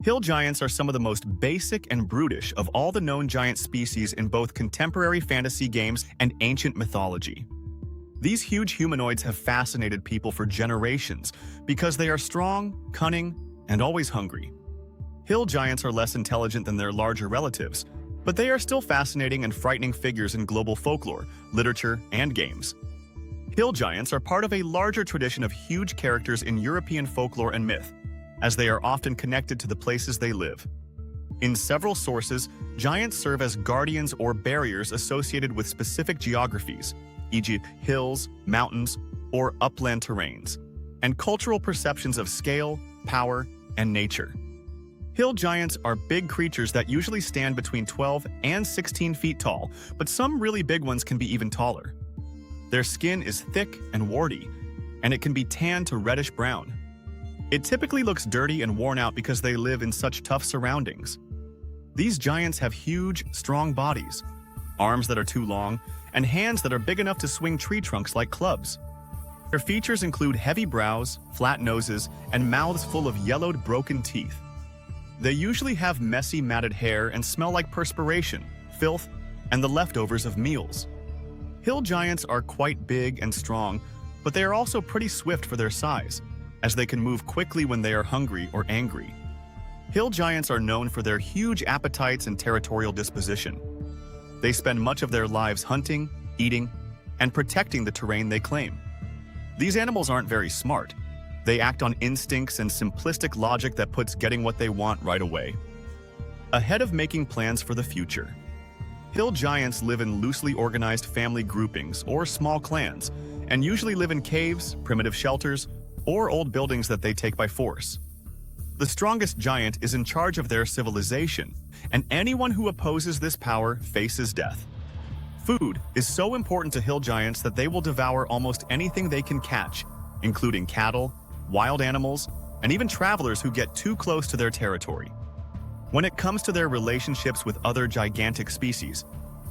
Hill giants are some of the most basic and brutish of all the known giant species in both contemporary fantasy games and ancient mythology. These huge humanoids have fascinated people for generations because they are strong, cunning, and always hungry. Hill giants are less intelligent than their larger relatives, but they are still fascinating and frightening figures in global folklore, literature, and games. Hill giants are part of a larger tradition of huge characters in European folklore and myth, as they are often connected to the places they live. In several sources, giants serve as guardians or barriers associated with specific geographies, e.g. hills, mountains, or upland terrains, and cultural perceptions of scale, power, and nature. Hill giants are big creatures that usually stand between 12 and 16 feet tall, but some really big ones can be even taller. Their skin is thick and warty, and it can be tan to reddish brown. It typically looks dirty and worn out because they live in such tough surroundings. These giants have huge, strong bodies, arms that are too long, and hands that are big enough to swing tree trunks like clubs. Their features include heavy brows, flat noses, and mouths full of yellowed, broken teeth. They usually have messy, matted hair and smell like perspiration, filth, and the leftovers of meals. Hill giants are quite big and strong, but they are also pretty swift for their size, as they can move quickly when they are hungry or angry. Hill giants are known for their huge appetites and territorial disposition. They spend much of their lives hunting, eating, and protecting the terrain they claim. These animals aren't very smart. They act on instincts and simplistic logic that puts getting what they want right away. Ahead of making plans for the future. Hill giants live in loosely organized family groupings or small clans, and usually live in caves, primitive shelters, or old buildings that they take by force. The strongest giant is in charge of their civilization, and anyone who opposes this power faces death. Food is so important to hill giants that they will devour almost anything they can catch, including cattle, wild animals, and even travelers who get too close to their territory. When it comes to their relationships with other gigantic species,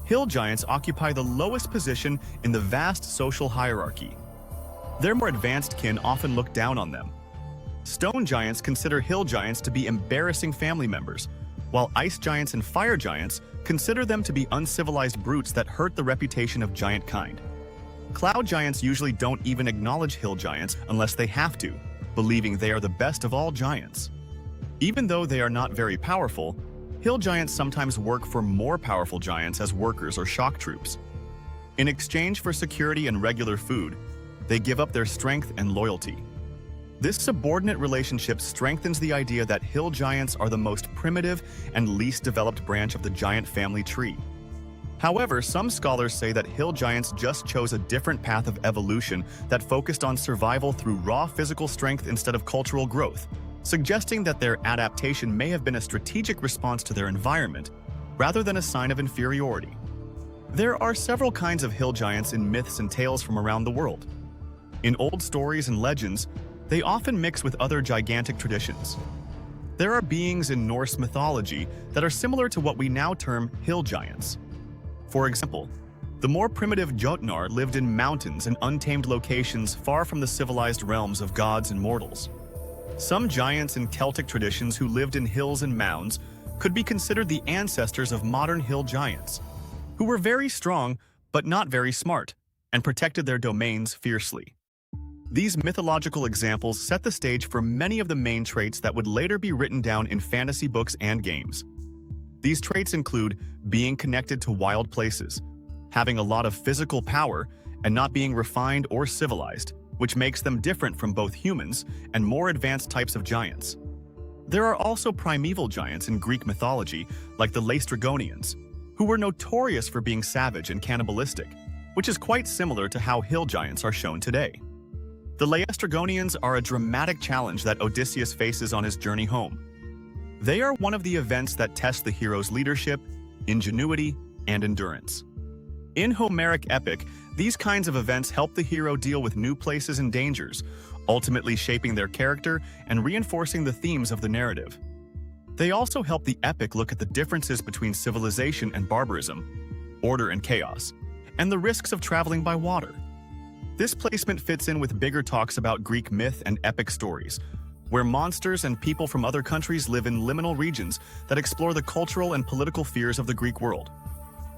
hill giants occupy the lowest position in the vast social hierarchy. Their more advanced kin often look down on them. Stone giants consider hill giants to be embarrassing family members, while ice giants and fire giants consider them to be uncivilized brutes that hurt the reputation of giant kind. Cloud giants usually don't even acknowledge hill giants unless they have to, believing they are the best of all giants. Even though they are not very powerful, hill giants sometimes work for more powerful giants as workers or shock troops. In exchange for security and regular food, they give up their strength and loyalty. This subordinate relationship strengthens the idea that hill giants are the most primitive and least developed branch of the giant family tree. However, some scholars say that hill giants just chose a different path of evolution that focused on survival through raw physical strength instead of cultural growth, suggesting that their adaptation may have been a strategic response to their environment, rather than a sign of inferiority. There are several kinds of hill giants in myths and tales from around the world. In old stories and legends, they often mix with other gigantic traditions. There are beings in Norse mythology that are similar to what we now term hill giants. For example, the more primitive jötnar lived in mountains and untamed locations far from the civilized realms of gods and mortals. Some giants in Celtic traditions who lived in hills and mounds could be considered the ancestors of modern hill giants, who were very strong but not very smart, and protected their domains fiercely. These mythological examples set the stage for many of the main traits that would later be written down in fantasy books and games. These traits include being connected to wild places, having a lot of physical power, and not being refined or civilized, which makes them different from both humans and more advanced types of giants. There are also primeval giants in Greek mythology, like the Laestrygonians, who were notorious for being savage and cannibalistic, which is quite similar to how hill giants are shown today. The Laestrygonians are a dramatic challenge that Odysseus faces on his journey home. They are one of the events that test the hero's leadership, ingenuity, and endurance. In Homeric epic, these kinds of events help the hero deal with new places and dangers, ultimately shaping their character and reinforcing the themes of the narrative. They also help the epic look at the differences between civilization and barbarism, order and chaos, and the risks of traveling by water. This placement fits in with bigger talks about Greek myth and epic stories, where monsters and people from other countries live in liminal regions that explore the cultural and political fears of the Greek world.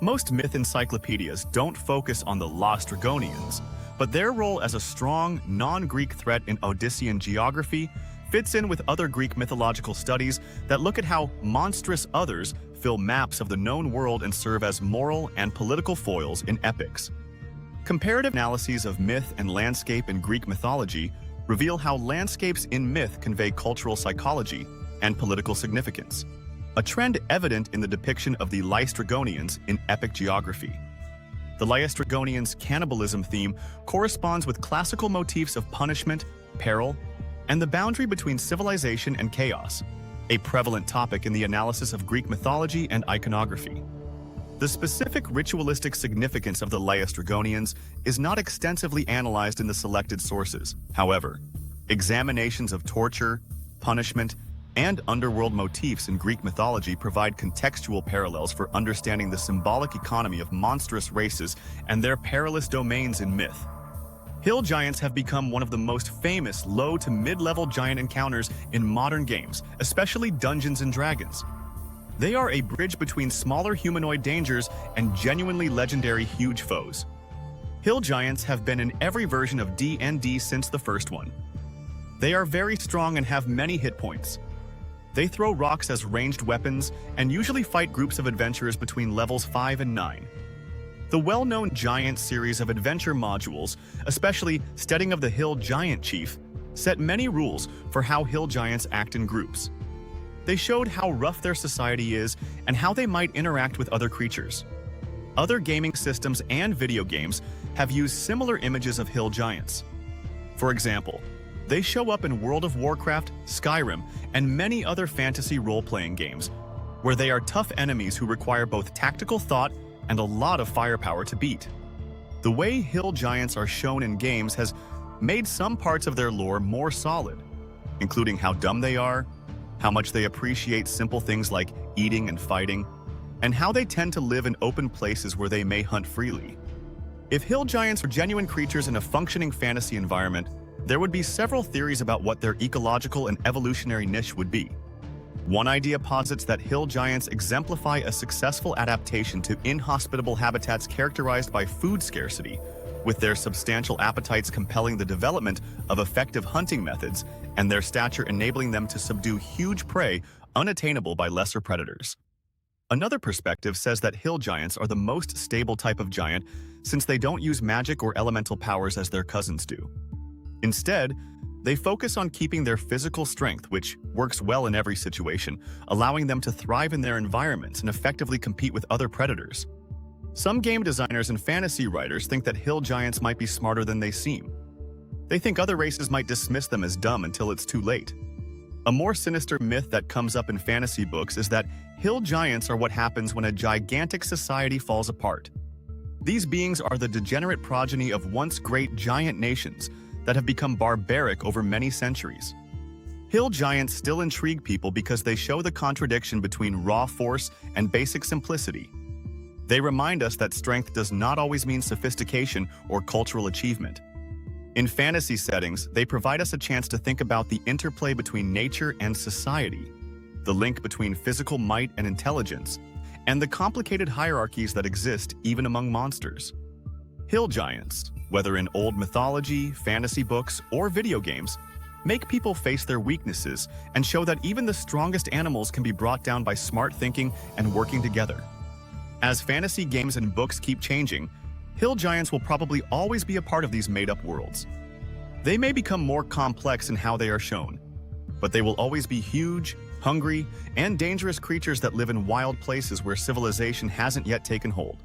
Most myth encyclopedias don't focus on the Laestrygonians, but their role as a strong, non-Greek threat in Odyssean geography fits in with other Greek mythological studies that look at how monstrous others fill maps of the known world and serve as moral and political foils in epics. Comparative analyses of myth and landscape in Greek mythology reveal how landscapes in myth convey cultural psychology and political significance, a trend evident in the depiction of the Laestrygonians in epic geography. The Laestrygonians' cannibalism theme corresponds with classical motifs of punishment, peril, and the boundary between civilization and chaos, a prevalent topic in the analysis of Greek mythology and iconography. The specific ritualistic significance of the Laestrygonians is not extensively analyzed in the selected sources. However, examinations of torture, punishment, and underworld motifs in Greek mythology provide contextual parallels for understanding the symbolic economy of monstrous races and their perilous domains in myth. Hill giants have become one of the most famous low to mid-level giant encounters in modern games, especially Dungeons & Dragons. They are a bridge between smaller humanoid dangers and genuinely legendary huge foes. Hill giants have been in every version of D&D since the first one. They are very strong and have many hit points. They throw rocks as ranged weapons and usually fight groups of adventurers between levels 5 and 9. The well-known Giant series of adventure modules, especially Steading of the Hill Giant Chief, set many rules for how hill giants act in groups. They showed how rough their society is and how they might interact with other creatures. Other gaming systems and video games have used similar images of hill giants. For example, they show up in World of Warcraft, Skyrim, and many other fantasy role-playing games, where they are tough enemies who require both tactical thought and a lot of firepower to beat. The way hill giants are shown in games has made some parts of their lore more solid, including how dumb they are, how much they appreciate simple things like eating and fighting, and how they tend to live in open places where they may hunt freely. If hill giants are genuine creatures in a functioning fantasy environment, there would be several theories about what their ecological and evolutionary niche would be. One idea posits that hill giants exemplify a successful adaptation to inhospitable habitats characterized by food scarcity, with their substantial appetites compelling the development of effective hunting methods and their stature enabling them to subdue huge prey unattainable by lesser predators. Another perspective says that hill giants are the most stable type of giant since they don't use magic or elemental powers as their cousins do. Instead, they focus on keeping their physical strength, which works well in every situation, allowing them to thrive in their environments and effectively compete with other predators. Some game designers and fantasy writers think that hill giants might be smarter than they seem. They think other races might dismiss them as dumb until it's too late. A more sinister myth that comes up in fantasy books is that hill giants are what happens when a gigantic society falls apart. These beings are the degenerate progeny of once great giant nations that have become barbaric over many centuries. Hill giants still intrigue people because they show the contradiction between raw force and basic simplicity. They remind us that strength does not always mean sophistication or cultural achievement. In fantasy settings, they provide us a chance to think about the interplay between nature and society, the link between physical might and intelligence, and the complicated hierarchies that exist even among monsters. Hill giants, whether in old mythology, fantasy books, or video games, make people face their weaknesses and show that even the strongest animals can be brought down by smart thinking and working together. As fantasy games and books keep changing, hill giants will probably always be a part of these made-up worlds. They may become more complex in how they are shown, but they will always be huge, hungry, and dangerous creatures that live in wild places where civilization hasn't yet taken hold.